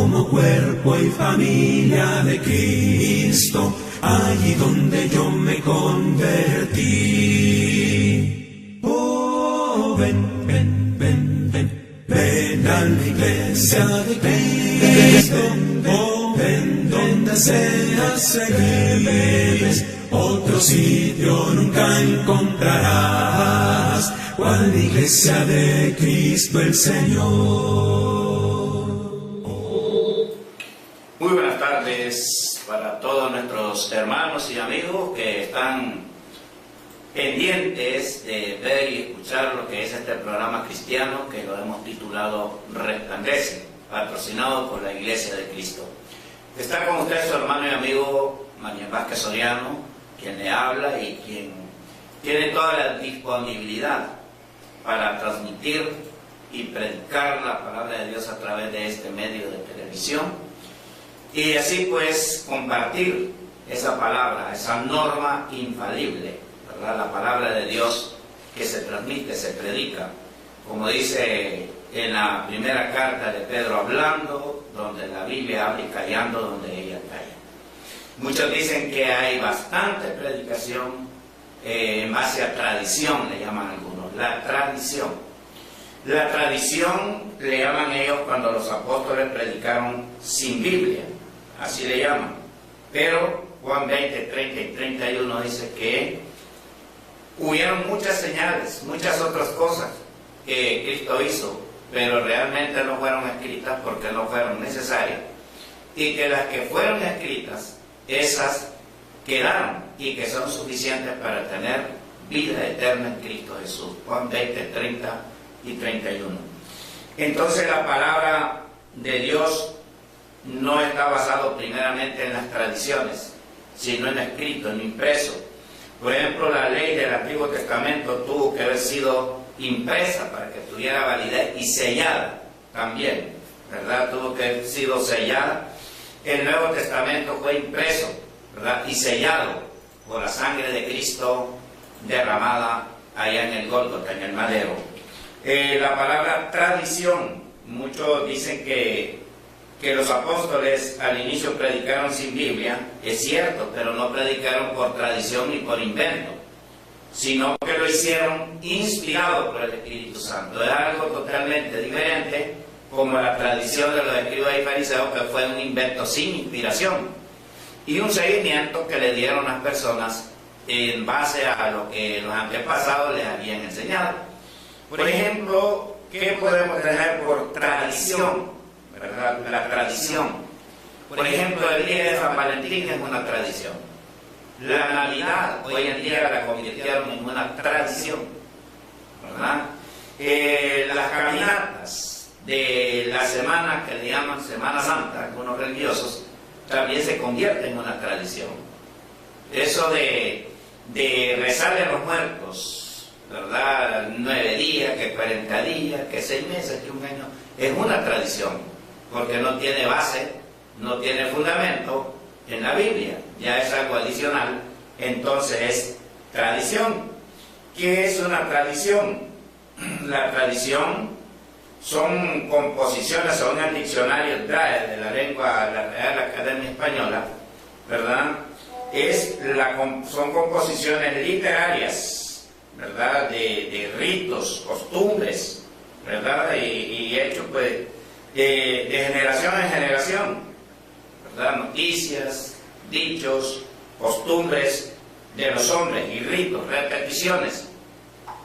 como cuerpo y familia de Cristo, allí donde yo me convertí. Oh, ven, ven, ven, ven, ven a la iglesia de Cristo, oh, ven donde seas feliz, otro sitio nunca encontrarás, cual iglesia de Cristo el Señor. Muy buenas tardes para todos nuestros hermanos y amigos que están pendientes de ver y escuchar lo que es este programa cristiano que lo hemos titulado Resplandece, patrocinado por la Iglesia de Cristo. Está con usted su hermano y amigo Manuel Vázquez Soriano, quien le habla y quien tiene toda la disponibilidad para transmitir y predicar la palabra de Dios a través de este medio de televisión y así pues compartir esa palabra, esa norma infalible, ¿verdad? La palabra de Dios que se transmite, se predica, como dice en la primera carta de Pedro, hablando donde la Biblia habla y callando donde ella calla. Muchos dicen que hay bastante predicación en base a tradición, le llaman algunos, la tradición. La tradición le llaman ellos cuando los apóstoles predicaron sin Biblia, así le llaman. Pero Juan 20, 30 y 31 dice que hubieron muchas señales, muchas otras cosas que Cristo hizo, pero realmente no fueron escritas porque no fueron necesarias, y que las que fueron escritas, esas quedaron y que son suficientes para tener vida eterna en Cristo Jesús. Juan 20, 30 y 31. Entonces la palabra de Dios no está basado primeramente en las tradiciones, sino en escrito, en impreso. Por ejemplo, la ley del Antiguo Testamento tuvo que haber sido impresa para que tuviera validez y sellada también, ¿verdad? Tuvo que haber sido sellada. El Nuevo Testamento fue impreso, ¿verdad? Y sellado por la sangre de Cristo derramada allá en el Gólgota, en el madero. La palabra tradición, muchos dicen que los apóstoles al inicio predicaron sin Biblia, es cierto, pero no predicaron por tradición ni por invento, sino que lo hicieron inspirado por el Espíritu Santo. Es algo totalmente diferente, como la tradición de los escribas y fariseos, que fue un invento sin inspiración y un seguimiento que le dieron las personas en base a lo que los antepasados les habían enseñado. Por ejemplo, ¿qué podemos tener por tradición? ¿Verdad? La tradición. Por ejemplo, el día de San Valentín es una tradición. La Navidad hoy en día la convirtieron en una tradición, ¿verdad? Las caminatas de la semana que le llaman Semana Santa, algunos religiosos, también se convierten en una tradición. Eso de rezarle a los muertos, ¿verdad? 9 días, que 40 días, que 6 meses, que un año, es una tradición, porque no tiene base, no tiene fundamento en la Biblia, ya es algo adicional, entonces es tradición. ¿Qué es una tradición? La tradición son composiciones, según el diccionario TRAE de la lengua de la Real Academia Española, ¿verdad? Son composiciones literarias, ¿verdad? De ritos, costumbres, ¿verdad? Y hechos pues de generación en generación, ¿verdad? Noticias, dichos, costumbres de los hombres y ritos, repeticiones.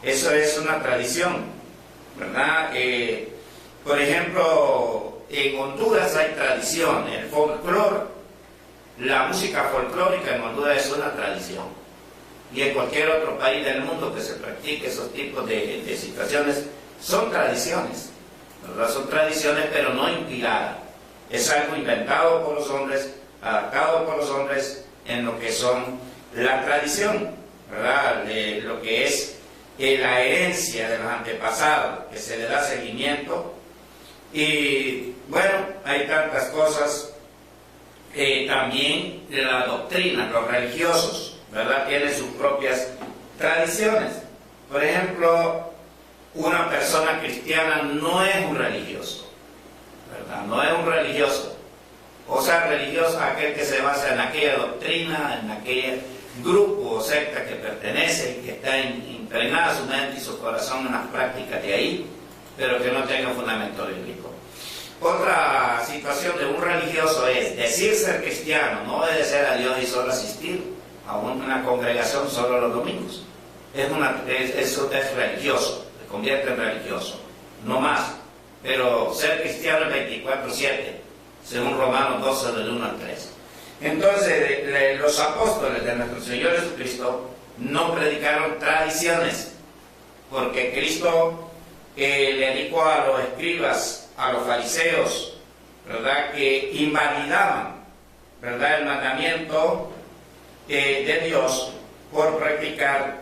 Eso es una tradición, ¿verdad? Por ejemplo, en Honduras hay tradición, el folclore, la música folclórica en Honduras es una tradición. Y en cualquier otro país del mundo que se practique esos tipos de situaciones, son tradiciones, ¿verdad? Son tradiciones, pero no inspiradas. Es algo inventado por los hombres, adaptado por los hombres en lo que son la tradición, ¿verdad? De lo que es la herencia de los antepasados, que se le da seguimiento. Y bueno, hay tantas cosas. También la doctrina, los religiosos, ¿verdad? Tienen sus propias tradiciones. Por ejemplo, una persona cristiana no es un religioso. ¿verdad? No es un religioso. O sea, religioso aquel que se basa en aquella doctrina, en aquel grupo o secta que pertenece y que está impregnada su mente y su corazón en las prácticas de ahí, pero que no tenga fundamento bíblico. Otra situación de un religioso es decir ser cristiano, no obedecer a Dios y solo asistir a una congregación solo los domingos. Eso es religioso, se convierte en religioso, no más. Pero ser cristiano es 24/7, según Romanos 12, del 1 al 3. Entonces, los apóstoles de nuestro Señor Jesucristo no predicaron tradiciones, porque Cristo le dijo a los escribas, a los fariseos, ¿verdad?, que invalidaban, ¿verdad?, el mandamiento de Dios por practicar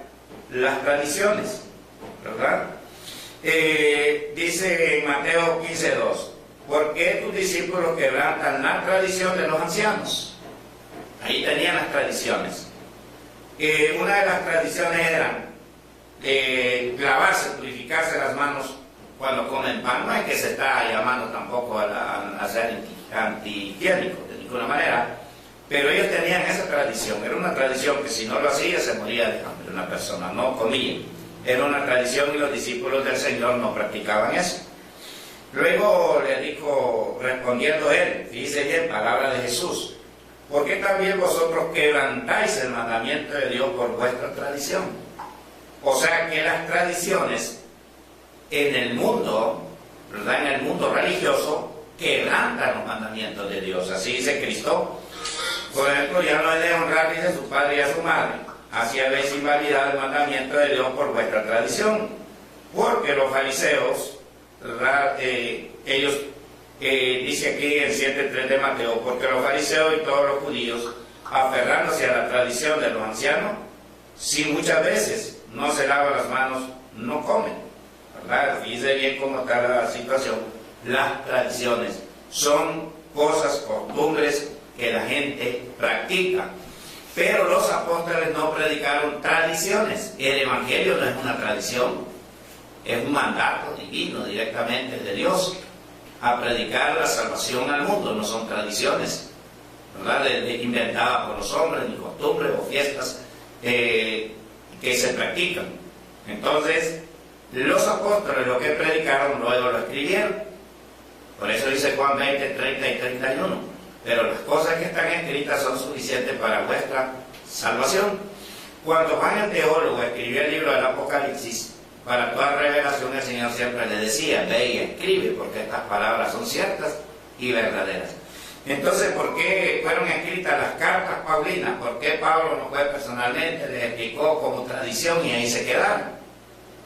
las tradiciones, ¿verdad? Dice en Mateo 15:2, ¿por qué tus discípulos quebrantan la tradición de los ancianos? Ahí tenían las tradiciones. Una de las tradiciones eran lavarse, purificarse las manos cuando comen pan. No es que se está llamando tampoco a ser antihigiénico de ninguna manera, pero ellos tenían esa tradición. Era una tradición que si no lo hacía se moría de hambre una persona, no comía. Era una tradición y los discípulos del Señor no practicaban eso. Luego le dijo, respondiendo él, fíjese bien, palabra de Jesús, ¿por qué también vosotros quebrantáis el mandamiento de Dios por vuestra tradición? O sea que las tradiciones en el mundo, ¿verdad?, en el mundo religioso, quebrantan los mandamientos de Dios. Así dice Cristo. Por ejemplo, ya no he de honrar ni a su padre y a su madre. Así habéis invalidado el mandamiento de Dios por vuestra tradición. Porque los fariseos, ¿verdad?, ellos, dice aquí en 7:3 de Mateo, porque los fariseos y todos los judíos, aferrándose a la tradición de los ancianos, si muchas veces no se lavan las manos, no comen, ¿verdad? Fíjense bien cómo está la situación. Las tradiciones son cosas, costumbres que la gente practica. Pero los apóstoles no predicaron tradiciones. El evangelio no es una tradición, es un mandato divino directamente de Dios a predicar la salvación al mundo. No son tradiciones, ¿verdad?, inventadas por los hombres, ni costumbres o fiestas que se practican. Entonces, los apóstoles lo que predicaron luego lo escribieron. Por eso dice Juan 20, 30 y 31. Pero las cosas que están escritas son suficientes para vuestra salvación. Cuando Juan el teólogo escribió el libro del Apocalipsis, para toda revelación el Señor siempre le decía, ve y escribe, porque estas palabras son ciertas y verdaderas. Entonces, ¿por qué fueron escritas las cartas paulinas? ¿Por qué Pablo no fue personalmente, les explicó como tradición y ahí se quedaron?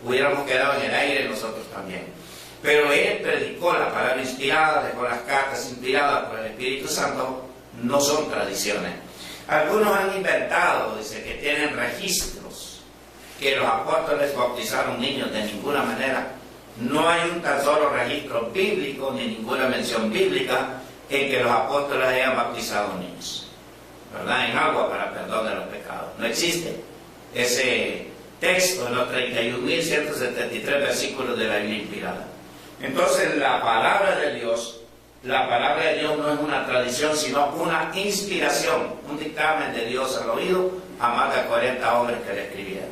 Hubiéramos quedado en el aire nosotros también. Pero él predicó la palabra inspirada, dejó las cartas inspiradas por el Espíritu Santo, no son tradiciones. Algunos han inventado, dice, que tienen registros, que los apóstoles bautizaron niños. De ninguna manera. No hay un tan solo registro bíblico, ni ninguna mención bíblica en que los apóstoles hayan bautizado niños, ¿verdad?, en agua para perdón de los pecados. No existe ese texto en los 31.173 versículos de la Biblia inspirada. Entonces, la palabra de Dios no es una tradición, sino una inspiración, un dictamen de Dios al oído a más de 40 hombres que le escribieron.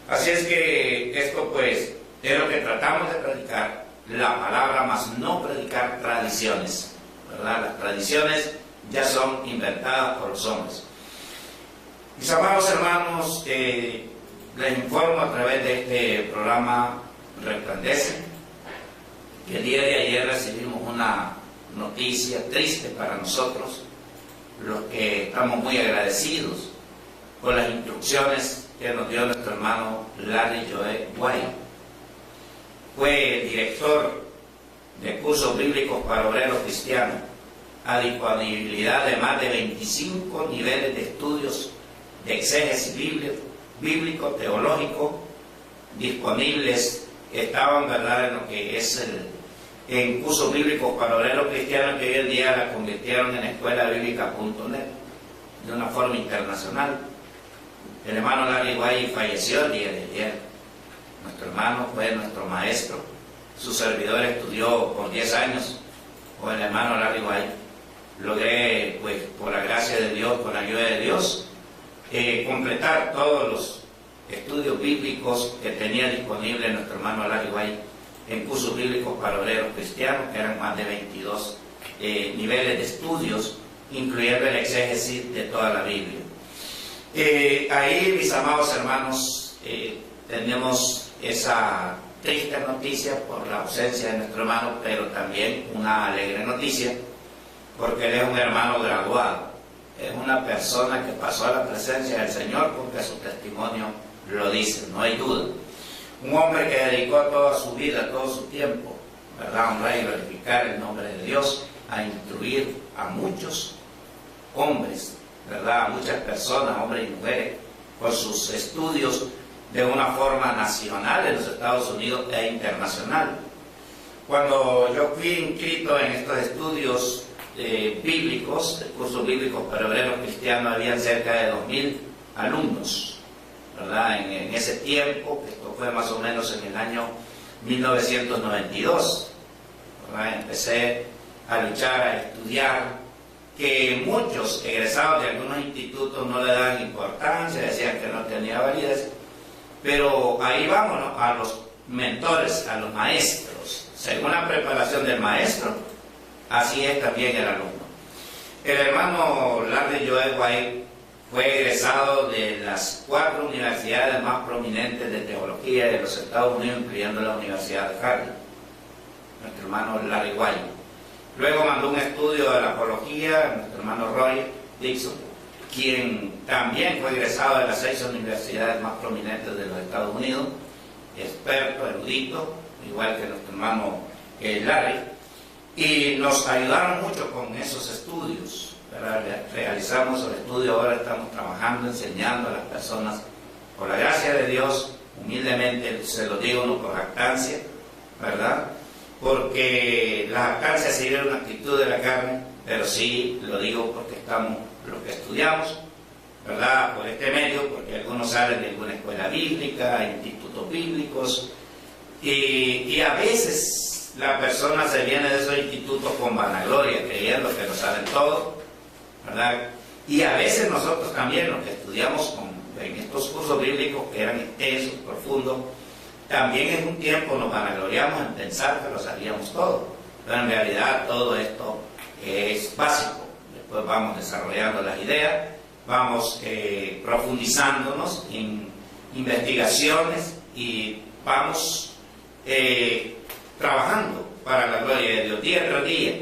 Así es que esto, pues, es lo que tratamos de predicar, la palabra, más no predicar tradiciones, ¿verdad? Las tradiciones ya son inventadas por los hombres. Mis amados hermanos, les informo a través de este programa Resplandece, que el día de ayer recibimos una noticia triste para nosotros, los que estamos muy agradecidos por las instrucciones que nos dio nuestro hermano Larry Joe White. Fue director de cursos bíblicos para obreros cristianos, a disponibilidad de más de 25 niveles de estudios de exégesis bíblico, teológico, disponibles. Estaban, ¿verdad?, en lo que es en cursos bíblicos para obreros cristianos, que hoy en día la convirtieron en escuelabíblica.net de una forma internacional. El hermano Larry White falleció el día de ayer. Nuestro hermano fue nuestro maestro. Su servidor estudió por 10 años con el hermano Larry White, logré, pues, por la gracia de Dios, con la ayuda de Dios, completar todos los estudios bíblicos que tenía disponible nuestro hermano Larry White en cursos bíblicos para obreros cristianos, que eran más de 22 niveles de estudios, incluyendo el exégesis de toda la Biblia. Ahí, mis amados hermanos, tenemos esa triste noticia por la ausencia de nuestro hermano, pero también una alegre noticia, porque él es un hermano graduado, es una persona que pasó a la presencia del Señor, porque su testimonio lo dice, no hay duda. Un hombre que dedicó toda su vida, todo su tiempo, ¿verdad?, a honrar y glorificar el nombre de Dios, a instruir a muchos hombres, ¿verdad?, a muchas personas, hombres y mujeres, con sus estudios de una forma nacional en los Estados Unidos e internacional. Cuando yo fui inscrito en estos estudios bíblicos, cursos bíblicos para obreros cristianos, habían cerca de 2.000 alumnos, ¿verdad? En ese tiempo, esto fue más o menos en el año 1992, ¿verdad? Empecé a luchar, a estudiar, que muchos egresados de algunos institutos no le dan importancia, decían que no tenía validez, pero ahí vamos, ¿no?, a los mentores, a los maestros. Según la preparación del maestro, así es también el alumno. El hermano Larry Joel White fue egresado de las 4 universidades más prominentes de teología de los Estados Unidos, incluyendo la Universidad de Harvard, nuestro hermano Larry White. Luego mandó un estudio de la apología, nuestro hermano Roy Dixon, quien también fue egresado de las 6 universidades más prominentes de los Estados Unidos, experto, erudito, igual que nuestro hermano Larry, y nos ayudaron mucho con esos estudios, ¿verdad? Realizamos el estudio, ahora estamos trabajando, enseñando a las personas, por la gracia de Dios, humildemente, se lo digo no por jactancia, ¿verdad?, porque la jactancia sería una actitud de la carne, pero sí lo digo porque estamos los que estudiamos, ¿verdad?, por este medio, porque algunos salen de alguna escuela bíblica, institutos bíblicos, y a veces la persona se viene de esos institutos con vanagloria, creyendo que lo saben todo, ¿verdad? Y a veces nosotros también, los que estudiamos en estos cursos bíblicos que eran extensos, profundos, también en un tiempo nos vanagloriamos en pensar que lo sabíamos todo, pero en realidad todo esto es básico. Después vamos desarrollando las ideas, vamos profundizándonos en investigaciones y vamos trabajando para la gloria de Dios día tras día.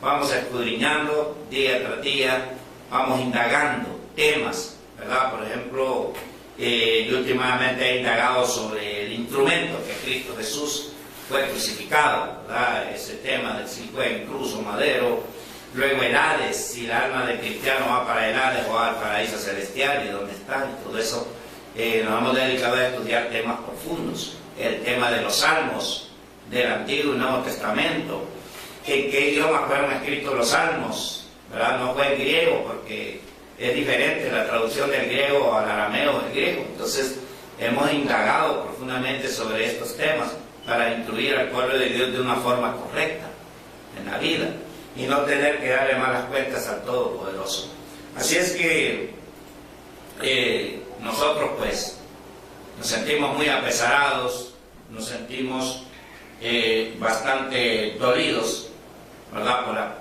Vamos escudriñando día tras día, vamos indagando temas, ¿verdad? Por ejemplo, yo últimamente he indagado sobre el instrumento que Cristo Jesús fue crucificado, ¿verdad? Ese tema de si fue en cruz o madero. Luego el Hades, si el alma del cristiano va para el Hades o al paraíso celestial y dónde está, y todo eso. Nos hemos dedicado a estudiar temas profundos, el tema de los salmos del Antiguo y Nuevo Testamento, en qué idioma fueron escritos los salmos, ¿verdad? No fue en griego, porque es diferente la traducción del griego al arameo del griego. Entonces hemos indagado profundamente sobre estos temas para instruir al pueblo de Dios de una forma correcta en la vida y no tener que darle malas cuentas al Todopoderoso. Así es que nosotros pues nos sentimos muy apesarados, nos sentimos bastante dolidos, ¿verdad?, por la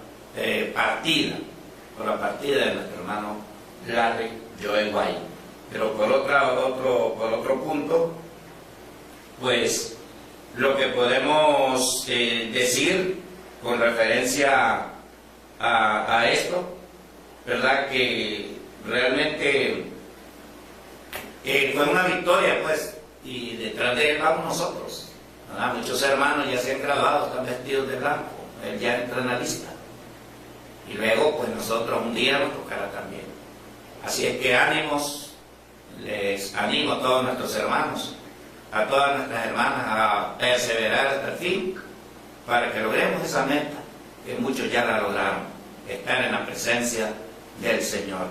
partida de nuestro hermano Larry Joel White. Pero por otro punto, pues lo que podemos decir con referencia a esto, ¿verdad?, que realmente fue una victoria, pues, y detrás de él vamos nosotros, ¿verdad? Muchos hermanos ya se han graduado, están vestidos de blanco, él ya entra en la lista, y luego pues nosotros un día nos tocará también. Así es que ánimos, les animo a todos nuestros hermanos, a todas nuestras hermanas a perseverar hasta el fin, para que logremos esa meta, que muchos ya la lograron, estar en la presencia del Señor.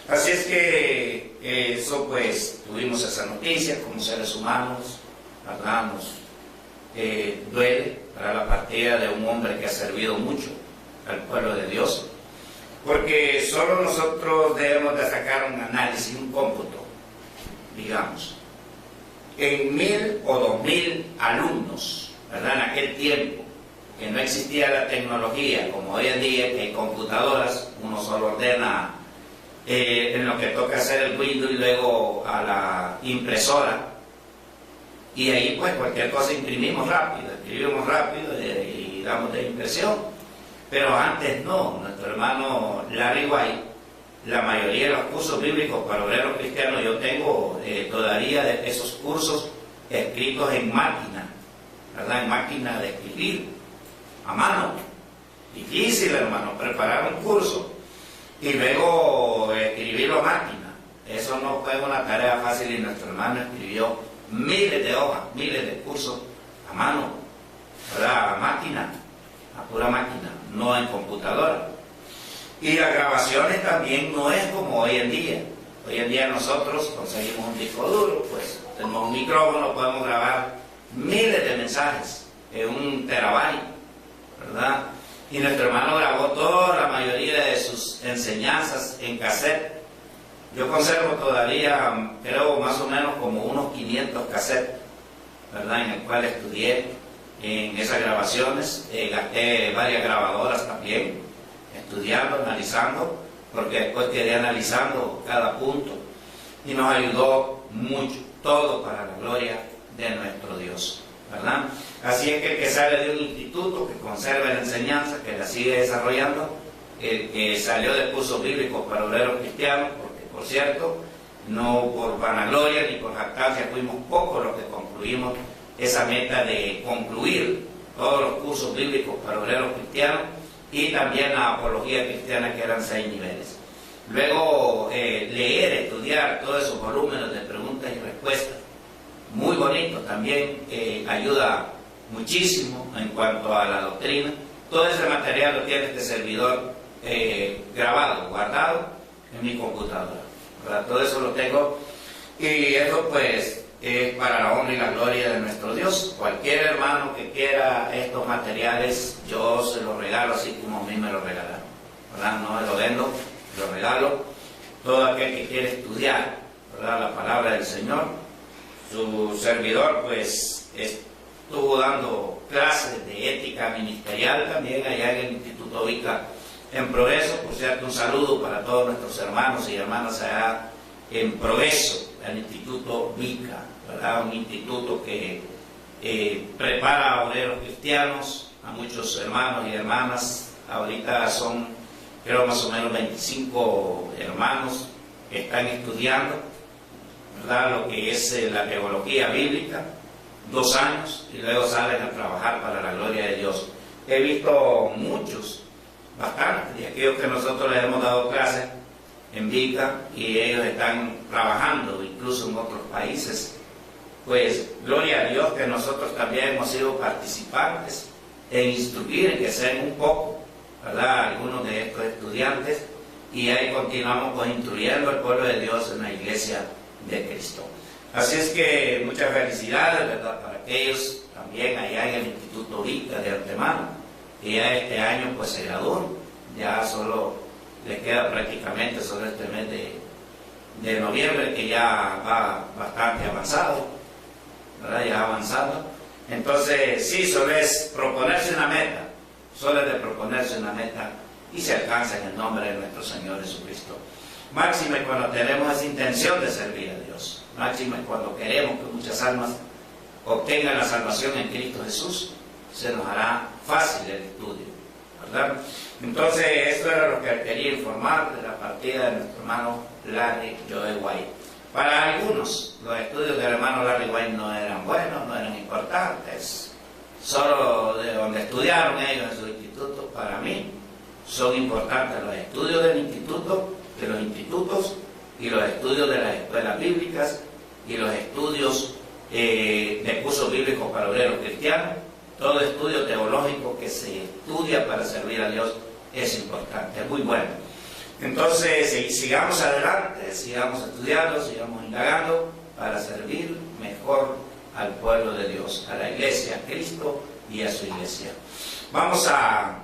Así es que eso pues, tuvimos esa noticia como seres humanos, ¿verdad? Nos duele para la partida de un hombre que ha servido mucho al pueblo de Dios, porque solo nosotros debemos de sacar un análisis, un cómputo, digamos, en 1000 o 2000 alumnos, ¿verdad? En aquel tiempo, que no existía la tecnología como hoy en día, que hay computadoras, uno solo ordena en lo que toca hacer el Windows y luego a la impresora, y ahí pues cualquier cosa imprimimos rápido, escribimos rápido y damos de impresión. Pero antes no. Nuestro hermano Larry White, la mayoría de los cursos bíblicos para obreros cristianos, yo tengo todavía esos cursos escritos en máquina, ¿verdad? En máquina de escribir, a mano. Difícil, hermano, preparar un curso y luego escribirlo a máquina. Eso no fue una tarea fácil, y nuestro hermano escribió miles de hojas, miles de cursos a mano, ¿verdad? A máquina, a pura máquina, no en computadora. Y las grabaciones también no es como hoy en día. Hoy en día nosotros conseguimos un disco duro, pues tenemos un micrófono, podemos grabar miles de mensajes en 1 terabyte, ¿verdad? Y nuestro hermano grabó toda la mayoría de sus enseñanzas en cassette. Yo conservo todavía, creo, más o menos como unos 500 cassettes, ¿verdad? En el cual estudié en esas grabaciones. Gasté varias grabadoras también, estudiando, analizando, porque después quedé analizando cada punto, y nos ayudó mucho, todo para la gloria de nuestro Dios, ¿verdad? Así es que el que sale de un instituto, que conserva la enseñanza, que la sigue desarrollando, el que salió de cursos bíblicos para obreros cristianos, porque por cierto, no por vanagloria ni por jactancia, fuimos pocos los que concluimos esa meta de concluir todos los cursos bíblicos para obreros cristianos, y también la apología cristiana, que eran 6 niveles. Luego leer, estudiar todos esos volúmenes de preguntas y respuestas, muy bonito también, ayuda muchísimo en cuanto a la doctrina. Todo ese material lo tiene este servidor grabado, guardado en mi computadora, ¿verdad? Todo eso lo tengo, y eso pues es para la honra y la gloria de nuestro Dios. Cualquier hermano que quiera estos materiales, yo se los regalo así como a mí me los regalaron, ¿verdad? No me lo vendo, lo regalo. Todo aquel que quiere estudiar, ¿verdad?, la palabra del Señor. Su servidor pues estuvo dando clases de ética ministerial también allá en el Instituto Vica en Progreso. Por cierto, un saludo para todos nuestros hermanos y hermanas allá en Progreso, el Instituto Vica, ¿verdad? Un instituto que prepara a obreros cristianos, a muchos hermanos y hermanas. Ahorita son, creo, más o menos 25 hermanos que están estudiando, ¿verdad?, lo que es la teología bíblica, 2 años, y luego salen a trabajar para la gloria de Dios. He visto muchos, bastantes, de aquellos que nosotros les hemos dado clases en Vica, y ellos están trabajando incluso en otros países. Pues gloria a Dios que nosotros también hemos sido participantes en instruir, en que sean un poco, ¿verdad?, algunos de estos estudiantes, y ahí continuamos pues instruyendo al pueblo de Dios en la iglesia de Cristo. Así es que muchas felicidades, ¿verdad?, para aquellos también allá en el Instituto Vica de antemano, que ya este año pues se graduó. Ya solo les queda prácticamente solo este mes de noviembre, que ya va bastante avanzado, ¿verdad?, ya avanzando. Entonces sí, solo es proponerse una meta, solo es de proponerse una meta, y se alcanza en el nombre de nuestro Señor Jesucristo. Máxime cuando tenemos esa intención de servir a Dios, máxime cuando queremos que muchas almas obtengan la salvación en Cristo Jesús, se nos hará fácil el estudio, ¿verdad? Entonces esto era lo que quería informar de la partida de nuestro hermano Larry Joe White. Para algunos los estudios del hermano Larry White no eran buenos, no eran importantes, solo de donde estudiaron ellos en su instituto. Para mí son importantes los estudios del instituto, de los institutos, y los estudios de las escuelas bíblicas, y los estudios de cursos bíblicos para obreros cristianos. Todo estudio teológico que se estudia para servir a Dios es importante, es muy bueno. Entonces sigamos adelante, sigamos estudiando, sigamos indagando para servir mejor al pueblo de Dios, a la iglesia, a Cristo y a su iglesia. Vamos a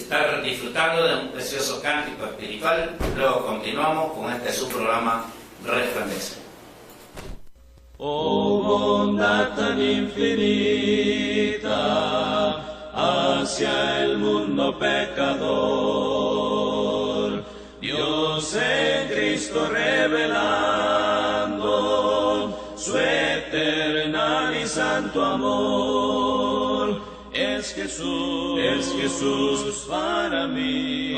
estar disfrutando de un precioso cántico espiritual. Luego continuamos con este su programa Resplandece. Oh bondad tan infinita hacia el mundo pecador, Dios en Cristo revelando su eterno y santo amor. Es Jesús para mí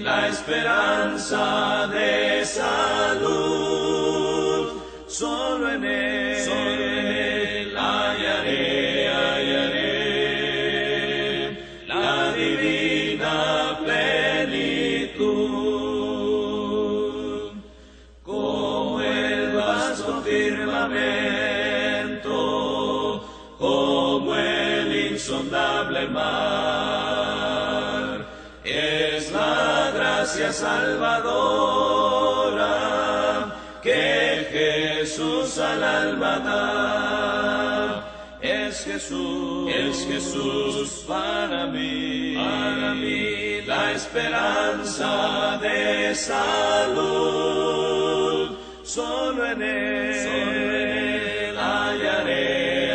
la esperanza de salud. Solo en Él hallaré la divina plenitud. Como el vasto firmamento, como el insondable mar, es la gracia salvadora que Jesús al alma da. Es Jesús para mí la esperanza de salud. Solo en Él hallaré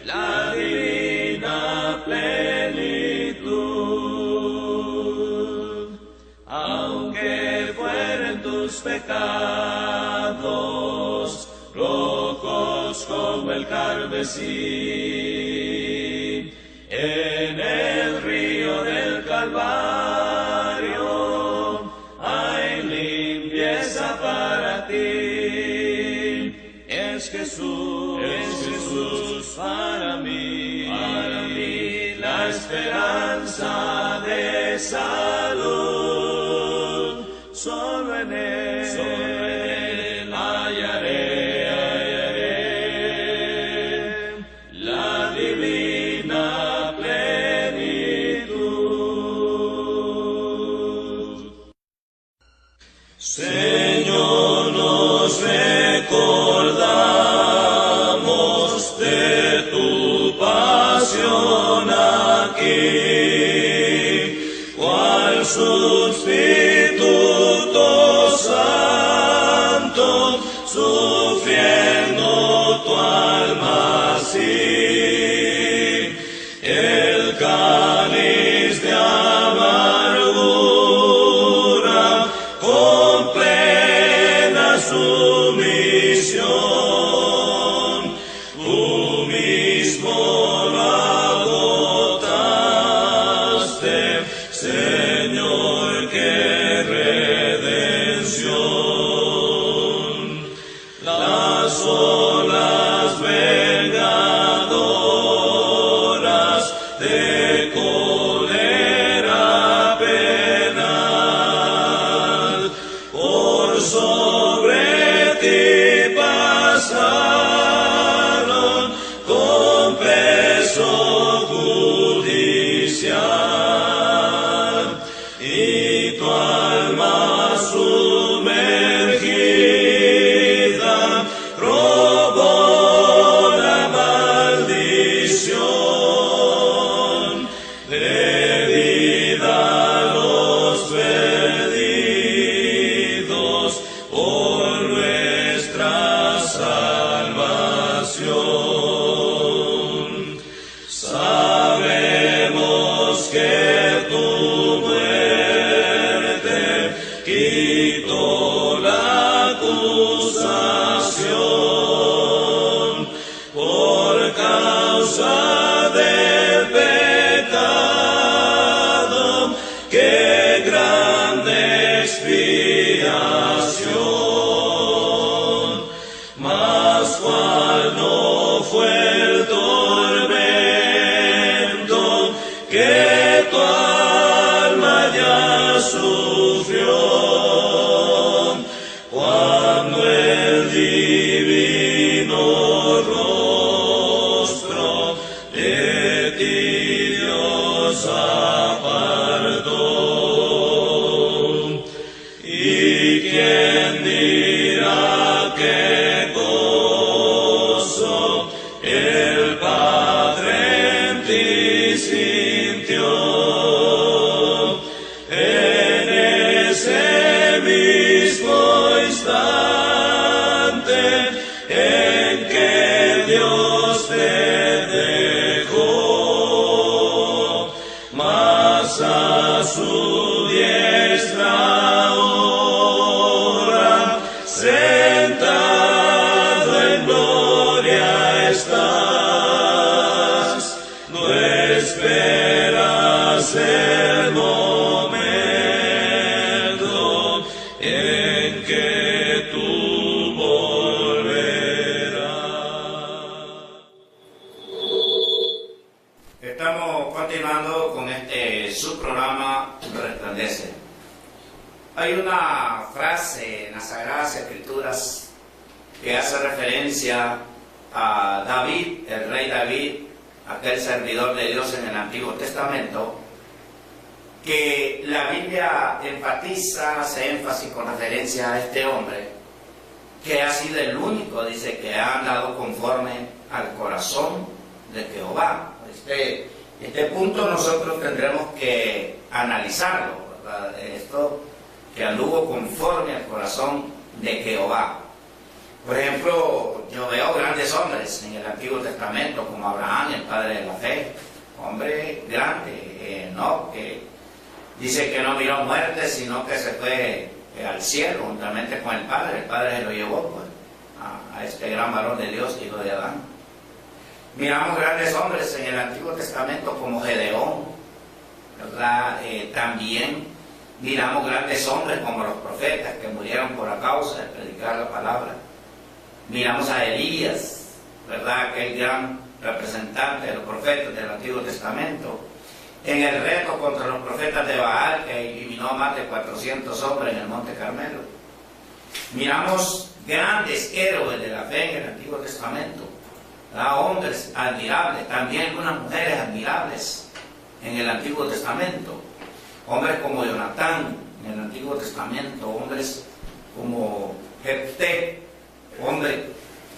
la divina plenitud. Aunque fueren tus pecados rojos como el carmesí, en el río del Calvario hay limpieza para ti. Es Jesús para mí la esperanza de salud. Solo en Él hallaré la divina plenitud. Señor, nos recordamos de tu pasión aquí, cual sustituto santo, sufriendo tu alma así, el cáliz de amargura con plena sumisión, tú mismo lo agotaste, Señor, qué redención. Las olas vengadoras de cólera penal por sobre ti pasaron con peso judicial, y tu alma sumergida robó la maldición debida a los perdidos por nuestra salvación. Sabemos que tu muerte quitó la acusación por causa del pecado. ¡Qué grande expiación! Mas cuál no fue el tormento que tu alma ya sufrió, cuando el divino rostro de ti Dios apartó. ¿Y quién dirá qué gozo el Padre en ti y sintió en ese mismo instante en que Dios te dejó, mas a su diestra ahora sentado en gloria estás, no esperas el momento en que tú volverás. Estamos continuando con este subprograma Resplandece. Hay una frase en las Sagradas Escrituras que hace referencia a David, el rey David, aquel servidor de Dios en el Antiguo Testamento, que la Biblia enfatiza, hace énfasis con referencia a este hombre, que ha sido el único, dice, que ha andado conforme al corazón de Jehová. Este punto nosotros tendremos que analizarlo, ¿verdad? Esto que anduvo conforme al corazón de Jehová. Por ejemplo, yo veo grandes hombres en el Antiguo Testamento, como Abraham, el padre de la fe, hombre grande, ¿no? Que dice que no miró muerte, sino que se fue al cielo juntamente con el Padre se lo llevó, pues, a este gran varón de Dios, hijo de Adán. Miramos grandes hombres en el Antiguo Testamento como Gedeón, ¿verdad? También miramos grandes hombres como los profetas que murieron por la causa de predicar la palabra. Miramos a Elías, ¿verdad? Aquel gran representante de los profetas del Antiguo Testamento, en el reto contra los profetas de Baal, que eliminó a más de 400 hombres en el Monte Carmelo. Miramos grandes héroes de la fe en el Antiguo Testamento, ¿verdad? Hombres admirables, también algunas mujeres admirables en el Antiguo Testamento. Hombres como Jonatán en el Antiguo Testamento, hombres como Jefté, hombre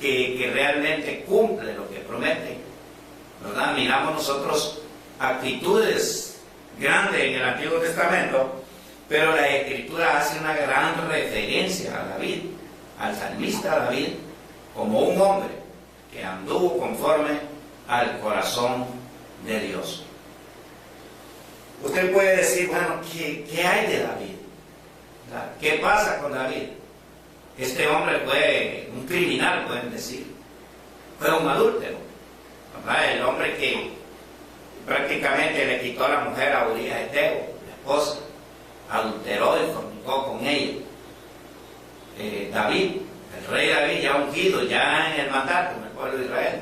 que realmente cumple lo que promete, ¿verdad? Miramos nosotros actitudes grandes en el Antiguo Testamento, pero la Escritura hace una gran referencia a David, al salmista David, como un hombre que anduvo conforme al corazón de Dios. Usted puede decir, bueno, ¿qué hay de David? ¿Verdad? ¿Qué pasa con David? Este hombre fue un criminal, pueden decir. Fue un adúltero, ¿verdad? El hombre que prácticamente le quitó a la mujer a Urías Eteo, la esposa, adulteró y fornicó con ella. David, el rey David, ya ungido, ya en el mandato en el pueblo de Israel.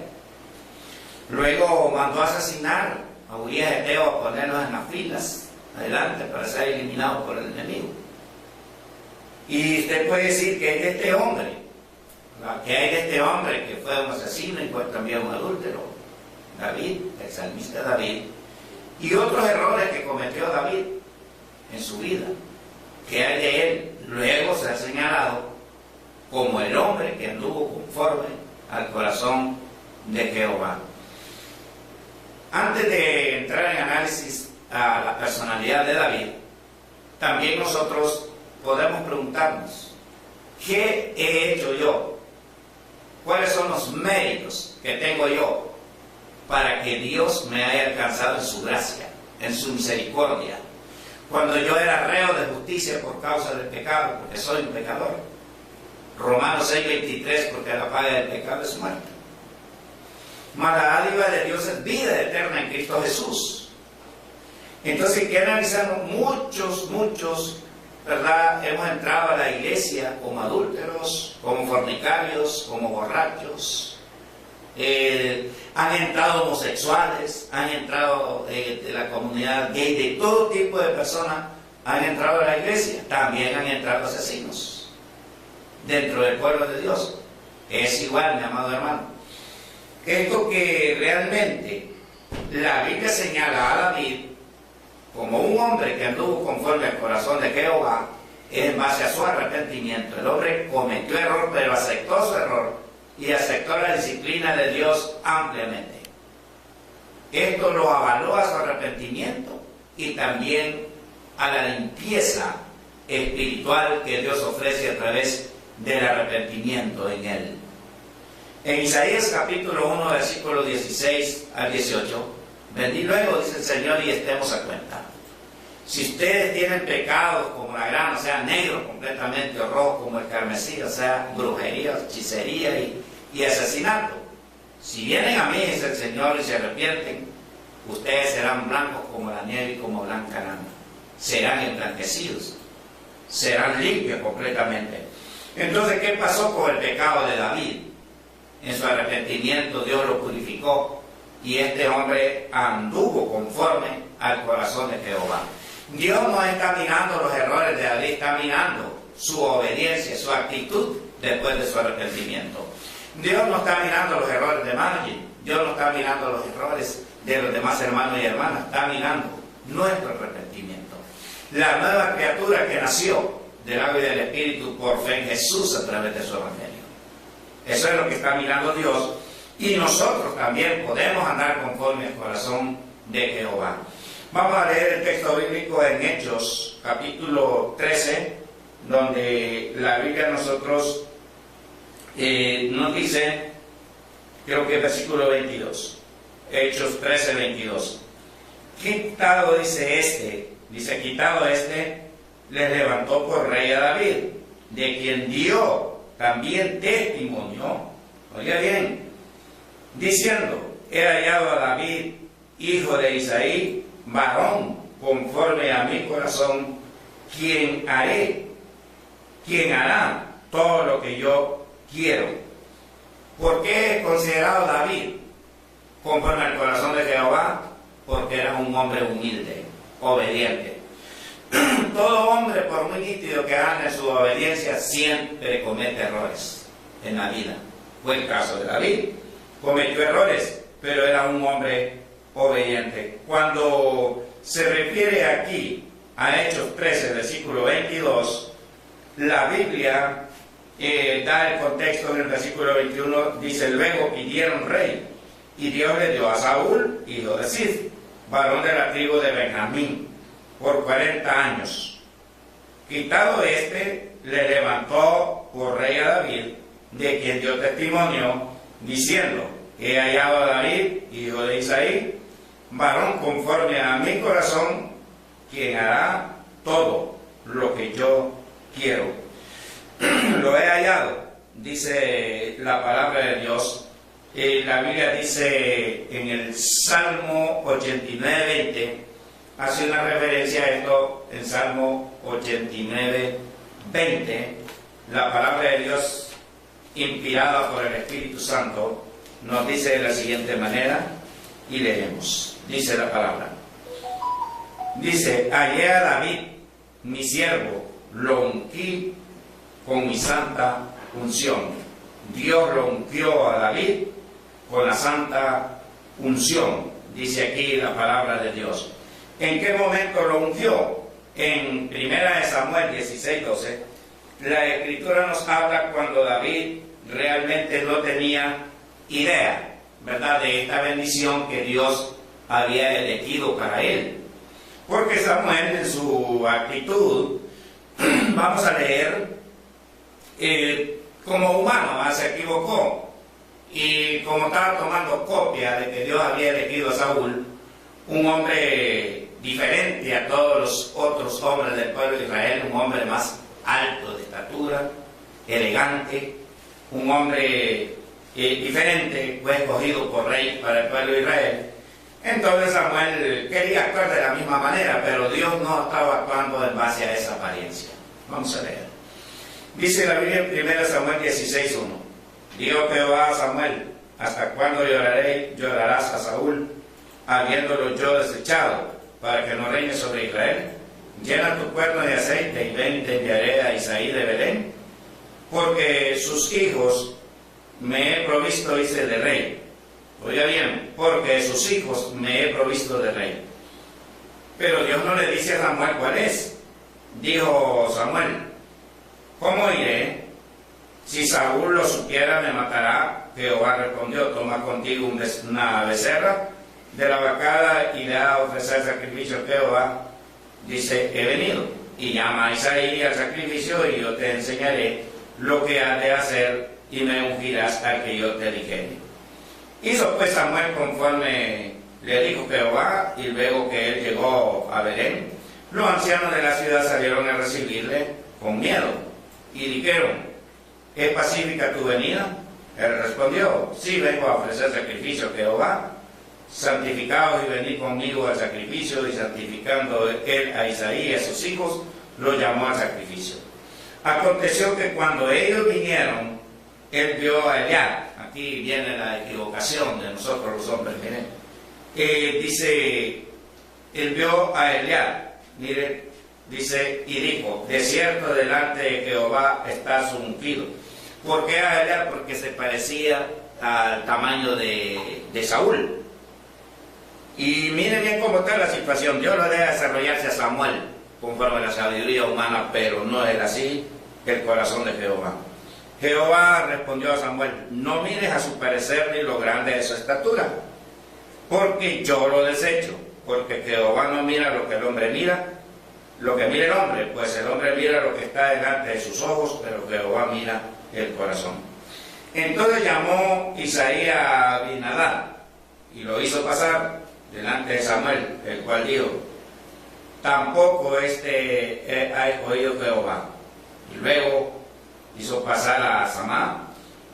Luego mandó a asesinar a Urías Eteo, a ponerlos en las filas adelante para ser eliminados por el enemigo. Y usted puede decir que hay de este hombre, ¿verdad? Que hay de este hombre que fue un asesino y fue también un adúltero, David, el salmista David, y otros errores que cometió David en su vida, que hay de él. Luego se ha señalado como el hombre que anduvo conforme al corazón de Jehová. Antes de entrar en análisis a la personalidad de David, también nosotros podemos preguntarnos, ¿qué he hecho yo? ¿Cuáles son los méritos que tengo yo para que Dios me haya alcanzado en su gracia, en su misericordia? Cuando yo era reo de justicia por causa del pecado, porque soy un pecador. Romanos 6:23, porque la paga del pecado es muerte. Mas la dádiva de Dios es vida eterna en Cristo Jesús. Entonces, que analizamos muchos, ¿verdad? Hemos entrado a la iglesia como adúlteros, como fornicarios, como borrachos. Han entrado homosexuales, han entrado de la comunidad gay, de todo tipo de personas han entrado a la iglesia. También han entrado asesinos dentro del pueblo de Dios. Es igual, mi amado hermano. Esto que realmente la Biblia señala a David como un hombre que anduvo conforme al corazón de Jehová, es en base a su arrepentimiento. El hombre cometió error, pero aceptó su error y aceptó la disciplina de Dios ampliamente. Esto lo avaló a su arrepentimiento y también a la limpieza espiritual que Dios ofrece a través del arrepentimiento en él. En Isaías capítulo 1, versículo 16 al 18, venid luego, dice el Señor, y estemos a cuenta. Si ustedes tienen pecados como la grana, o sea, negro completamente, o rojo como el carmesí, o sea, brujería, hechicería y asesinato, si vienen a mí, dice el Señor, y se arrepienten, ustedes serán blancos como la nieve y como blanca lana. Serán emblanquecidos, serán limpios completamente. Entonces, ¿qué pasó con el pecado de David? En su arrepentimiento Dios lo purificó y este hombre anduvo conforme al corazón de Jehová. Dios no está mirando los errores de David, está mirando su obediencia, su actitud después de su arrepentimiento. Dios no está mirando los errores de Margie, Dios no está mirando los errores de los demás hermanos y hermanas, está mirando nuestro arrepentimiento. La nueva criatura que nació del agua y del Espíritu por fe en Jesús a través de su Evangelio. Eso es lo que está mirando Dios, y nosotros también podemos andar conforme al corazón de Jehová. Vamos a leer el texto bíblico en Hechos, capítulo 13, donde la Biblia nosotros nos dice, creo que es versículo 22, Hechos 13, 22. Quitado, quitado les levantó por rey a David, de quien dio también testimonio, oiga bien, diciendo, he hallado a David, hijo de Isaí, varón conforme a mi corazón, quien hará todo lo que yo quiero. ¿Por qué es considerado David conforme al corazón de Jehová? Porque era un hombre humilde, obediente. Todo hombre, por muy nítido que ande en su obediencia, siempre comete errores en la vida. Fue el caso de David. Cometió errores, pero era un hombre obediente. Cuando se refiere aquí a Hechos 13, versículo 22, la Biblia da el contexto en el versículo 21, dice, luego pidieron rey, y Dios le dio a Saúl, hijo de Cis, varón de la tribu de Benjamín, por 40 años. Quitado le levantó por rey a David, de quien dio testimonio, diciendo, he hallado a David, hijo de Isaí, varón conforme a mi corazón, quien hará todo lo que yo quiero. Lo he hallado, dice la palabra de Dios. La Biblia dice en el Salmo 89, 20, hace una referencia a esto en Salmo 89, 20, la palabra de Dios inspirada por el Espíritu Santo nos dice de la siguiente manera, y leemos, dice la palabra, dice, hallé a David, mi siervo, lo ungí con mi santa unción. Dios lo ungió a David con la santa unción, dice aquí la palabra de Dios. ¿En qué momento lo ungió? En 1 Samuel 16, 12, la Escritura nos habla cuando David realmente no tenía idea, ¿verdad?, de esta bendición que Dios había elegido para él. Porque Samuel, en su actitud, vamos a leer, como humano, se equivocó. Y como estaba tomando copia de que Dios había elegido a Saúl, un hombre diferente a todos los otros hombres del pueblo de Israel, un hombre más alto de estatura, elegante, un hombre diferente, fue escogido por rey para el pueblo de Israel. Entonces Samuel quería actuar de la misma manera, pero Dios no estaba actuando en base a esa apariencia. Vamos a leer. Dice la Biblia en 1 Samuel 16, 1. Dijo Jehová a Samuel, ¿hasta cuándo llorarás a Saúl, habiéndolo yo desechado, para que no reine sobre Israel? Llena tu cuerno de aceite y ven, te enviaré a Isaí de Belén, porque sus hijos me he provisto, dice, de rey. Oiga bien, porque sus hijos me he provisto de rey. Pero Dios no le dice a Samuel cuál es. Dijo Samuel, ¿cómo iré? Si Saúl lo supiera, me matará. Jehová respondió, toma contigo una becerra de la vacada y le ha ofrecer sacrificio a Jehová, dice, he venido. Y llama a Isaí al sacrificio y yo te enseñaré lo que has de hacer y me ungirás al que yo te dijere. Hizo pues Samuel conforme le dijo Jehová, y luego que él llegó a Belén, los ancianos de la ciudad salieron a recibirle con miedo y dijeron, ¿es pacífica tu venida? Él respondió, sí, vengo a ofrecer sacrificio a Jehová. Santificaos y venid conmigo al sacrificio. Y santificando él a Isaí y a sus hijos, lo llamó al sacrificio. Aconteció que cuando ellos vinieron, él vio a Eliab. Aquí viene la equivocación de nosotros los hombres, miren. Dice, él vio a Eliab, miren, dice, y dijo, de cierto delante de Jehová está su ungido. ¿Por qué a Eliab? Porque se parecía al tamaño de Saúl. Y miren bien cómo está la situación. Dios lo deja desarrollarse a Samuel conforme a la sabiduría humana, pero no era así el corazón de Jehová. Jehová respondió a Samuel, no mires a su parecer ni lo grande de su estatura, porque yo lo desecho, porque Jehová no mira lo que el hombre mira, lo que mira el hombre, pues el hombre mira lo que está delante de sus ojos, pero Jehová mira el corazón. Entonces llamó Isaí a Abinadab y lo hizo pasar delante de Samuel, el cual dijo, tampoco ha escogido Jehová. Y luego hizo pasar a Samá,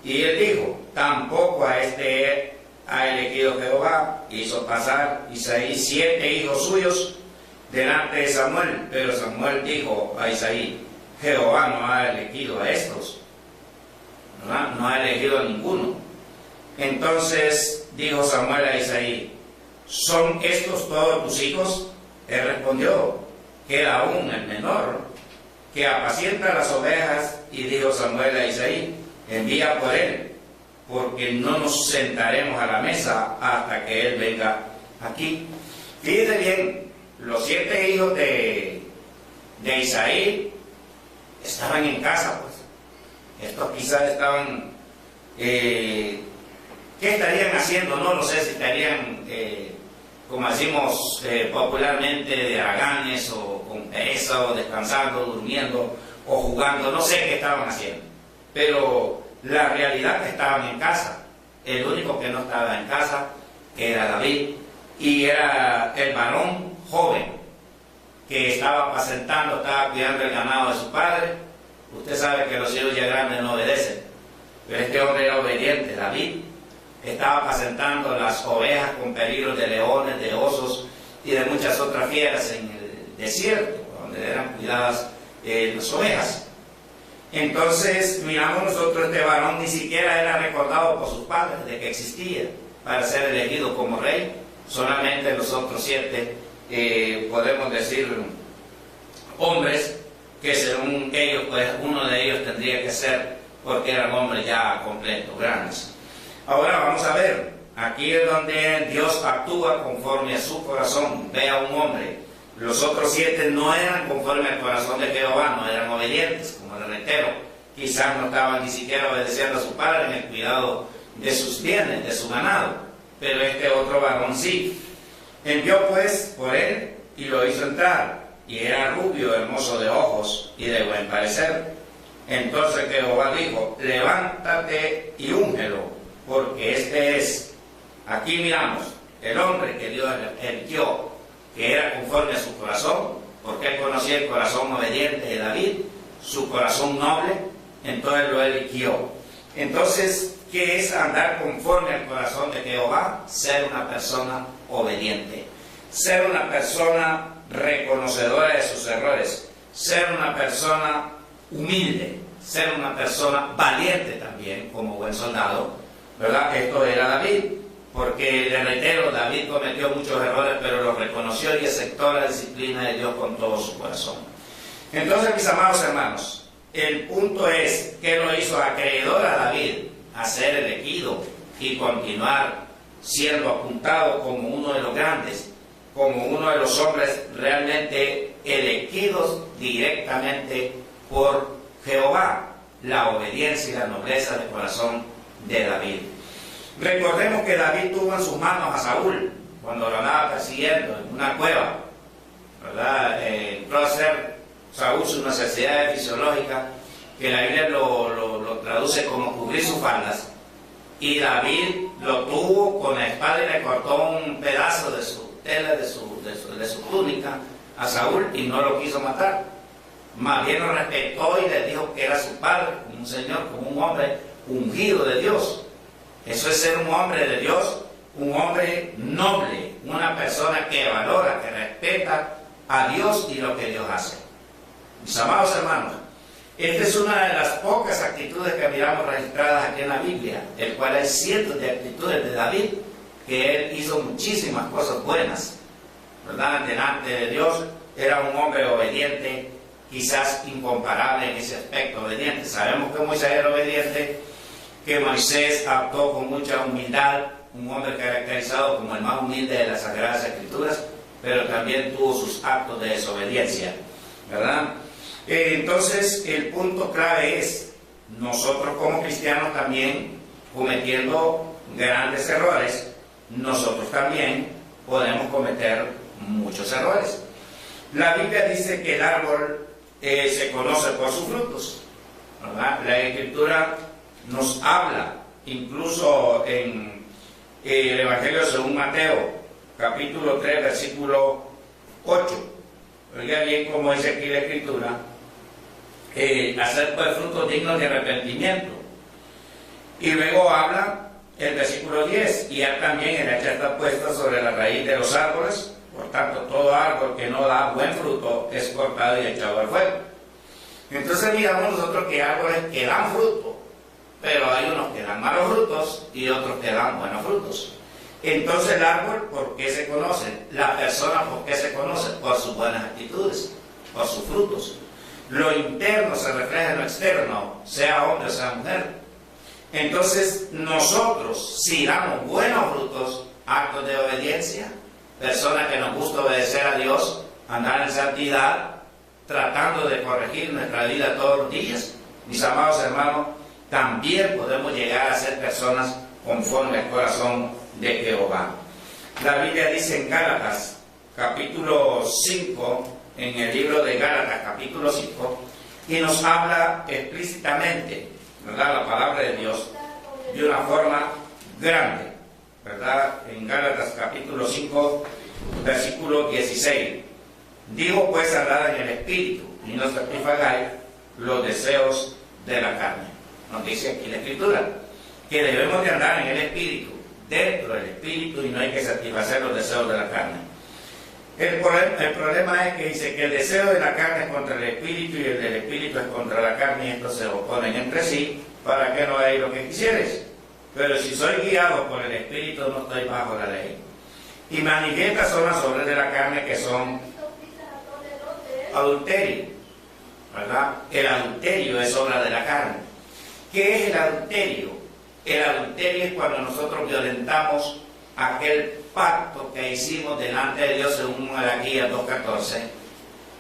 y él dijo, tampoco ha elegido Jehová. Hizo pasar Isaí 7 hijos suyos delante de Samuel, pero Samuel dijo a Isaí, Jehová no ha elegido a estos, no ha elegido a ninguno. Entonces dijo Samuel a Isaí, ¿son estos todos tus hijos? Él respondió, queda aún el menor, que apacienta las ovejas. Y dijo Samuel a Isaí, envía por él, porque no nos sentaremos a la mesa hasta que él venga aquí. Fíjense bien, los 7 hijos de Isaí estaban en casa, pues. Estos quizás estaban, ¿qué estarían haciendo? No lo sé, si estarían, como decimos popularmente, de haraganes, o con pereza, o descansando, durmiendo, o jugando, no sé qué estaban haciendo. Pero la realidad es que estaban en casa. El único que no estaba en casa era David, y era el varón joven que estaba apacentando, estaba cuidando el ganado de su padre. Usted sabe que los hijos ya grandes no obedecen, pero este hombre era obediente. David estaba apacentando las ovejas con peligro de leones, de osos y de muchas otras fieras en el desierto, donde eran cuidadas las ovejas. Entonces miramos nosotros, este varón ni siquiera era recordado por sus padres de que existía para ser elegido como rey. Solamente los otros 7 podemos decir hombres que según ellos, pues uno de ellos tendría que ser, porque eran hombres ya completos, grandes. Ahora vamos a ver, aquí es donde Dios actúa conforme a su corazón. Ve a un hombre. Los otros 7 no eran conforme al corazón de Jehová, no eran obedientes, como le reitero. Quizás no estaban ni siquiera obedeciendo a su padre en el cuidado de sus bienes, de su ganado. Pero este otro varón sí. Envió pues por él y lo hizo entrar. Y era rubio, hermoso de ojos y de buen parecer. Entonces Jehová dijo, levántate y úngelo, porque este es. Aquí miramos el hombre que Dios eligió, que era conforme a su corazón, porque él conocía el corazón obediente de David, su corazón noble, entonces lo eligió. Entonces, ¿qué es andar conforme al corazón de Jehová? Ser una persona obediente, ser una persona reconocedora de sus errores, ser una persona humilde, ser una persona valiente también, como buen soldado, ¿verdad? Esto era David, porque le reitero, David cometió muchos errores, pero los reconoció y aceptó la disciplina de Dios con todo su corazón. Entonces, mis amados hermanos, el punto es que lo hizo acreedor a David a ser elegido y continuar siendo apuntado como uno de los grandes, como uno de los hombres realmente elegidos directamente por Jehová, la obediencia y la nobleza del corazón de David. Recordemos que David tuvo en sus manos a Saúl, cuando lo andaba persiguiendo en una cueva, ¿verdad? Entró a hacer Saúl sus necesidades fisiológicas, que la Biblia lo traduce como cubrir sus faldas, y David lo tuvo con la espada y le cortó un pedazo de su tela, de su túnica a Saúl, y no lo quiso matar. Más bien lo respetó y le dijo que era su padre, como un señor, como un hombre ungido de Dios. Eso es ser un hombre de Dios, un hombre noble, una persona que valora, que respeta a Dios y lo que Dios hace. Mis amados hermanos, esta es una de las pocas actitudes que miramos registradas aquí en la Biblia, el cual hay cientos de actitudes de David, que él hizo muchísimas cosas buenas, ¿verdad? Delante de Dios. Era un hombre obediente, quizás incomparable en ese aspecto, obediente. Sabemos que Moisés era obediente, que Moisés actuó con mucha humildad, un hombre caracterizado como el más humilde de las Sagradas Escrituras, pero también tuvo sus actos de desobediencia, ¿verdad? Entonces, el punto clave es, nosotros como cristianos también, cometiendo grandes errores, nosotros también podemos cometer muchos errores. La Biblia dice que el árbol se conoce por sus frutos, ¿verdad? La Escritura nos habla, incluso en el Evangelio según Mateo, capítulo 3, versículo 8. Oiga bien cómo dice aquí la Escritura, hacer pues frutos dignos de arrepentimiento. Y luego habla el versículo 10, y él también el hacha está puesta sobre la raíz de los árboles, por tanto todo árbol que no da buen fruto es cortado y echado al fuego. Entonces miramos nosotros que árboles que dan fruto, pero hay unos que dan malos frutos y otros que dan buenos frutos. Entonces el árbol, ¿por qué se conoce? La persona, ¿por qué se conoce? Por sus buenas actitudes, por sus frutos. Lo interno se refleja en lo externo, sea hombre o sea mujer. Entonces nosotros, si damos buenos frutos, actos de obediencia, personas que nos gusta obedecer a Dios, andar en santidad, tratando de corregir nuestra vida todos los días, mis amados hermanos, también podemos llegar a ser personas conforme al corazón de Jehová. La Biblia dice en Gálatas, capítulo 5, en el libro de Gálatas, capítulo 5, y nos habla explícitamente, ¿verdad?, la palabra de Dios de una forma grande, ¿verdad? En Gálatas, capítulo 5, versículo 16. Digo pues, andad en el Espíritu, y no satisfagáis los deseos de la carne. Nos dice aquí la Escritura, que debemos de andar en el Espíritu, dentro del Espíritu, y no hay que satisfacer los deseos de la carne. El problema es que dice que el deseo de la carne es contra el Espíritu y el del Espíritu es contra la carne, y estos se oponen entre sí para que no hagáis lo que quisieres. Pero si soy guiado por el Espíritu, no estoy bajo la ley. Y manifiestas son las obras de la carne, que son adulterio, ¿verdad? El adulterio es obra de la carne. ¿Qué es el adulterio? El adulterio es cuando nosotros violentamos aquel pacto que hicimos delante de Dios según Malaquías 2:14,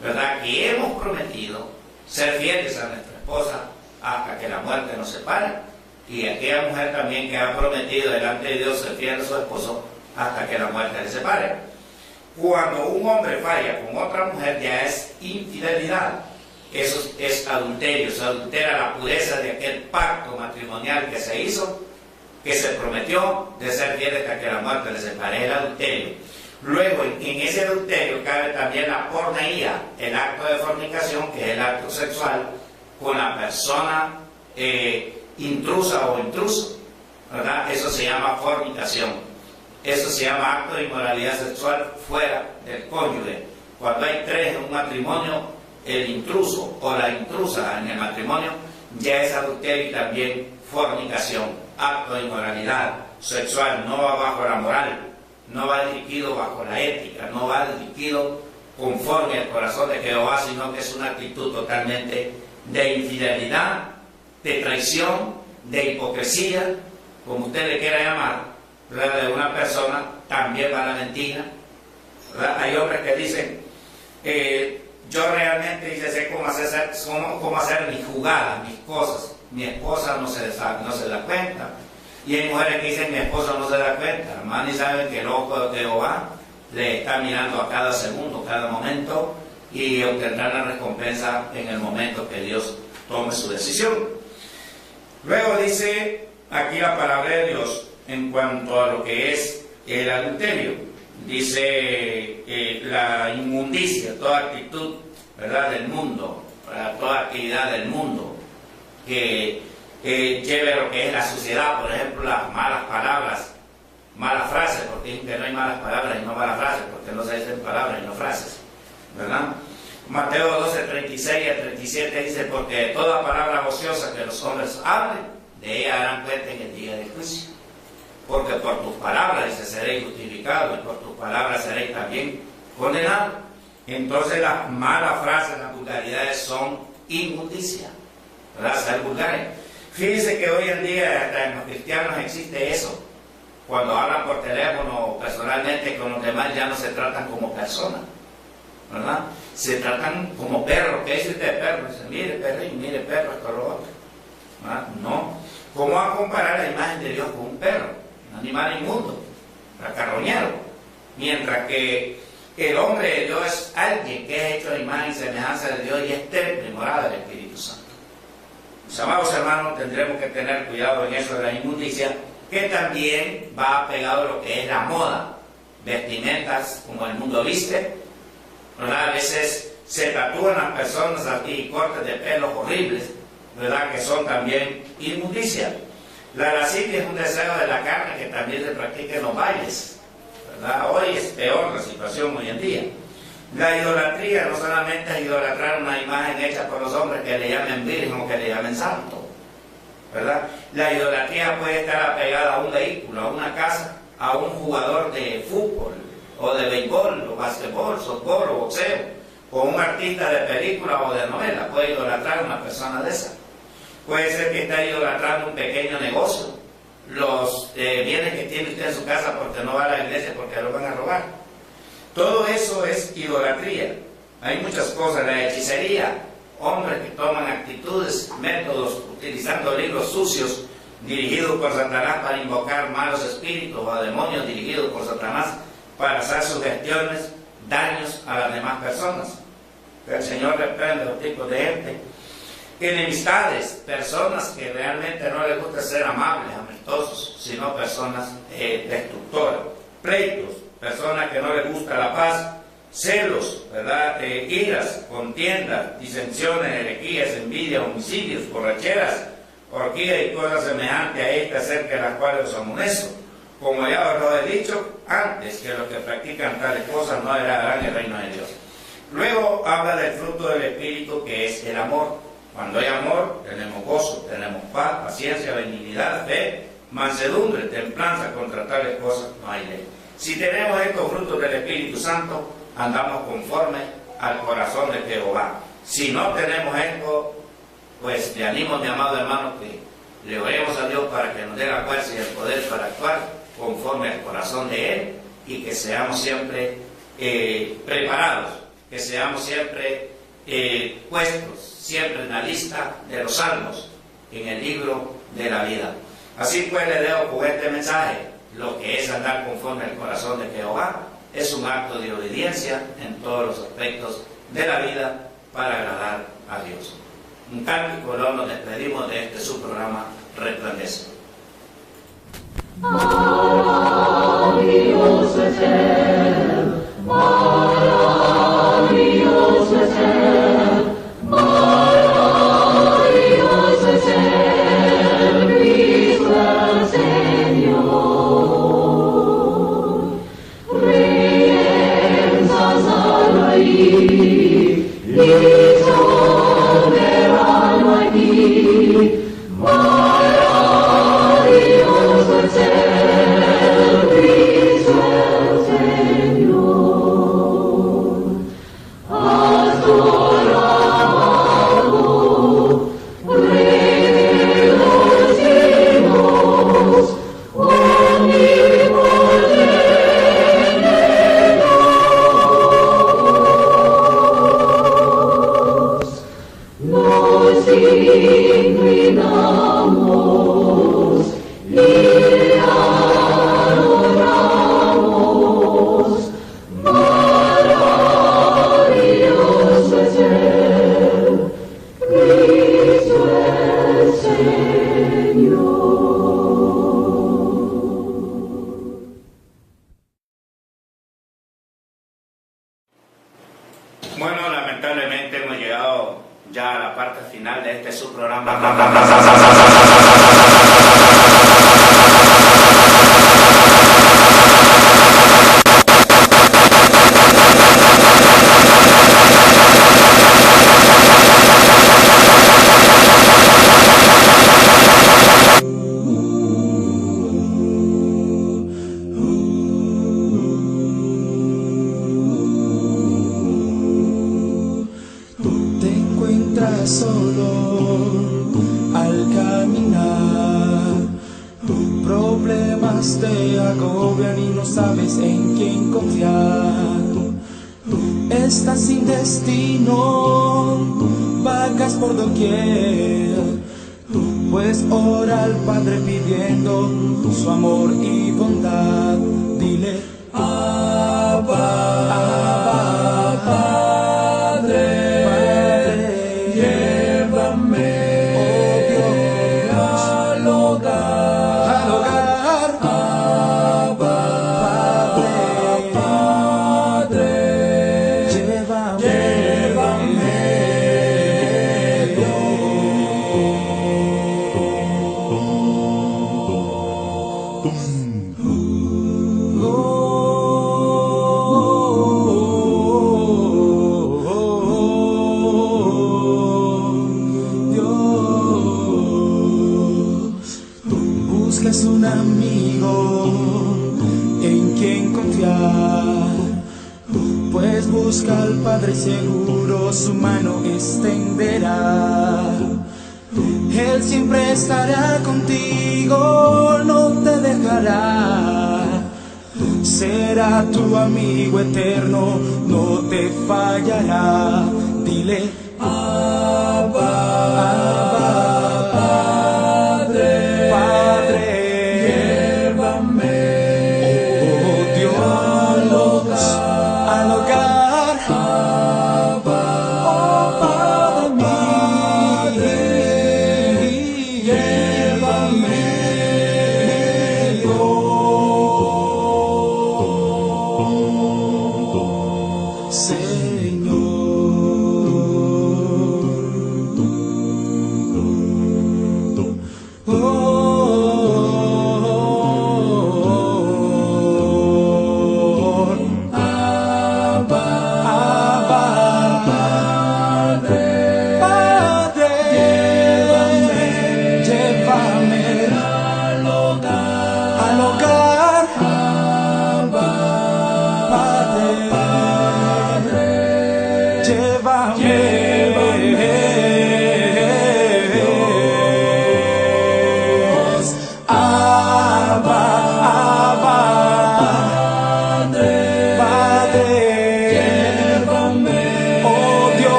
¿verdad? Que hemos prometido ser fieles a nuestra esposa hasta que la muerte nos separe, y aquella mujer también que ha prometido delante de Dios ser fiel a su esposo hasta que la muerte le separe. Cuando un hombre falla con otra mujer, ya es infidelidad. Eso es adulterio, se adultera la pureza de aquel pacto matrimonial que se hizo, que se prometió de ser fiel hasta que la muerte le separe, el adulterio. Luego, en ese adulterio cabe también la porneía, el acto de fornicación, que es el acto sexual con la persona intrusa o intruso, ¿verdad? Eso se llama fornicación. Eso se llama acto de inmoralidad sexual fuera del cónyuge. Cuando hay tres en un matrimonio, el intruso o la intrusa en el matrimonio ya es adulterio y también fornicación, acto de inmoralidad sexual. No va bajo la moral, no va dirigido bajo la ética, no va dirigido conforme al corazón de Jehová, sino que es una actitud totalmente de infidelidad, de traición, de hipocresía, como usted le quiera llamar, ¿verdad? De una persona. También va la mentira, ¿verdad? Hay hombres que dicen, yo realmente sé cómo hacer mis jugadas, mis cosas, mi esposa no se da cuenta, Y hay mujeres que dicen, mi esposo no se da cuenta, hermano, y saben que el ojo de Jehová le está mirando a cada segundo, cada momento, y obtendrá la recompensa en el momento que Dios tome su decisión. Luego dice aquí la palabra de Dios en cuanto a lo que es el adulterio. Dice la inmundicia, toda actitud, ¿verdad?, del mundo, toda actividad del mundo que lleve a lo que es la suciedad, por ejemplo, las malas palabras, malas frases, porque dicen que no hay malas palabras y no malas frases, porque no se dicen palabras y no frases, ¿verdad? Mateo 12, 36 al 37 dice, porque de toda palabra ociosa que los hombres hablen, de ella darán cuenta en el día del juicio. Porque por tus palabras, dice, seréis justificados, y por tus palabras seréis también condenados. Entonces las malas frases, las vulgaridades son inmundicia, ¿verdad? Ser vulgares. Fíjense que hoy en día hasta en los cristianos existe eso. Cuando hablan por teléfono o personalmente con los demás ya no se tratan como personas, ¿verdad? Se tratan como perros. ¿Qué dice usted, perro? Dice, mire perrín, mire perro, esto lo otro, ¿verdad? No. ¿Cómo va a comparar la imagen de Dios con un perro? Un animal inmundo, carroñero. Mientras que el hombre de Dios es alguien que es hecho de imagen y semejanza de Dios y es templo y morada del Espíritu Santo. Mis amados hermanos, tendremos que tener cuidado en eso de la inmundicia, que también va pegado a lo que es la moda, vestimentas como el mundo viste, ¿verdad? A veces se tatúan las personas aquí cortes de pelos horribles, ¿verdad?, que son también inmundicia. La lascivia es un deseo de la carne que también se practica en los bailes, ¿verdad? Hoy es peor la situación hoy en día. La idolatría no solamente es idolatrar una imagen hecha por los hombres que le llamen virgen o que le llamen santo, ¿verdad? La idolatría puede estar apegada a un vehículo, a una casa, a un jugador de fútbol, o de béisbol, o básquetbol, softball, o boxeo, o un artista de película o de novela. Puede idolatrar a una persona de esa. Puede ser que está idolatrando un pequeño negocio, los bienes que tiene usted en su casa porque no va a la iglesia porque lo van a robar. Todo eso es idolatría. Hay muchas cosas, la hechicería, hombres que toman actitudes, métodos, utilizando libros sucios dirigidos por Satanás para invocar malos espíritus o a demonios dirigidos por Satanás para hacer sugestiones, daños a las demás personas. Que el Señor reprende los tipos de gente. Enemistades, personas que realmente no les gusta ser amables, amistosos, sino personas destructoras. Pleitos, personas que no les gusta la paz. Celos, ¿verdad? Iras, contiendas, disensiones, herejías, envidias, homicidios, borracheras, orgías y cosas semejantes a estas, acerca de las cuales os amonesto. Como ya os lo he dicho antes, que los que practican tales cosas no heredarán el reino de Dios. Luego habla del fruto del Espíritu, que es el amor. Cuando hay amor, tenemos gozo, tenemos paz, paciencia, benignidad, fe, mansedumbre, templanza. Contra tales cosas no hay ley. Si tenemos estos frutos del Espíritu Santo, andamos conforme al corazón de Jehová. Si no tenemos esto, pues le animo, mi amado hermano, que le oremos a Dios para que nos dé la fuerza y el poder para actuar conforme al corazón de Él, y que seamos siempre preparados, que seamos siempre puestos, siempre en la lista de los salmos, en el libro de la vida. Así pues, le dejo con este mensaje: lo que es andar conforme al corazón de Jehová es un acto de obediencia en todos los aspectos de la vida para agradar a Dios. Un cántico, luego nos despedimos de este su programa Resplandece. Bueno, lamentablemente hemos llegado ya a la parte final de este su programa. Te agobian y no sabes en quién confiar. Estás sin destino, vagas por doquier. Pues ora al Padre pidiendo su amor y bondad. Dile, Abba, Abba, Padre, Padre, llévame, oh Dios, al hogar, al hogar. Buscas un amigo en quien confiar, pues busca al Padre seguro, su mano extenderá. Él siempre estará contigo, no te dejará. Será tu amigo eterno, no te fallará. Dile, Abba, Abba, Padre, Padre, llévame, oh Dios, al hogar, Abba, oh Padre mío, llévame, Señor.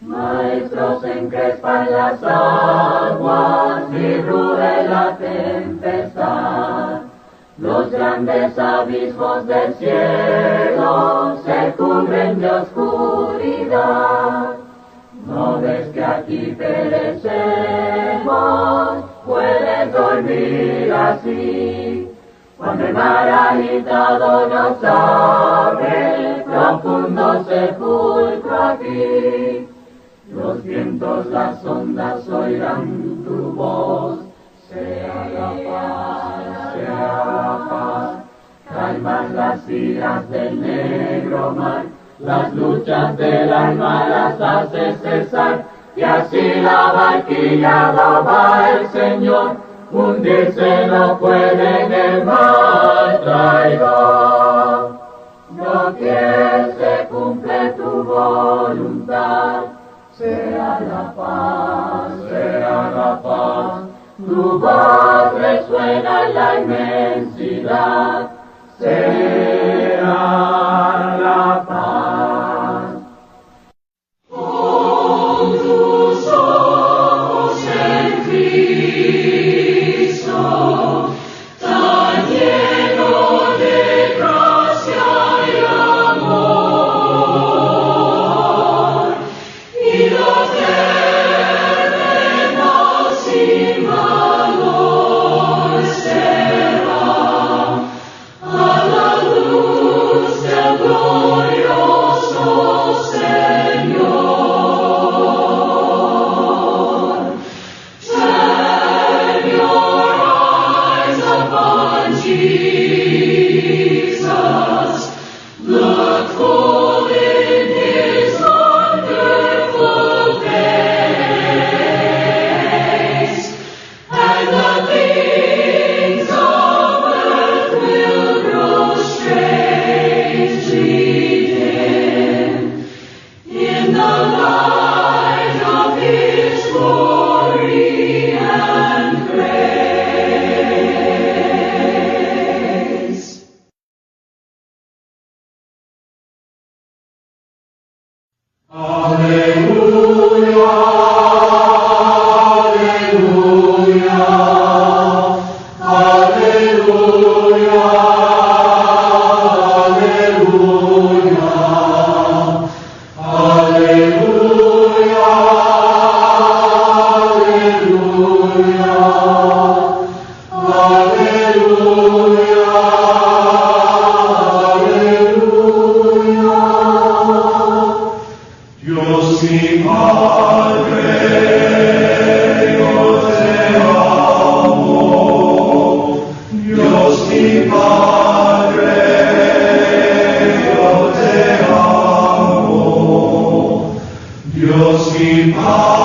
Maestros encrespan las aguas y ruge la tempestad. Los grandes abismos del cielo se cubren de oscuridad. ¿No ves que aquí perecemos? Puedes dormir así. Cuando el mar agitado nos abre, profundo sepulcro aquí. Los vientos, las ondas oirán tu voz. Sea la paz, sea la paz. Calmas las iras del negro mar las luchas del alma las hace cesar, y así la barquilla va el Señor, hundirse no puede en el mar traidor. No que se cumple tu voluntad, sea la paz, tu voz resuena en la inmensidad, sea la paz. Con tus ojos en Cristo, tan lleno de gracia y amor, y lo terrenal sin valor será a la luz del glorioso Señor. Turn your eyes upon Jesus, look full in His wonderful face, and the things of earth will grow strangely dim in the light of His glory and grace. Alleluia, alleluia, alleluia, alleluia, alleluia, Dios mi Padre, yo te amo. Dios mi Padre, yo te amo. Dios mi Padre.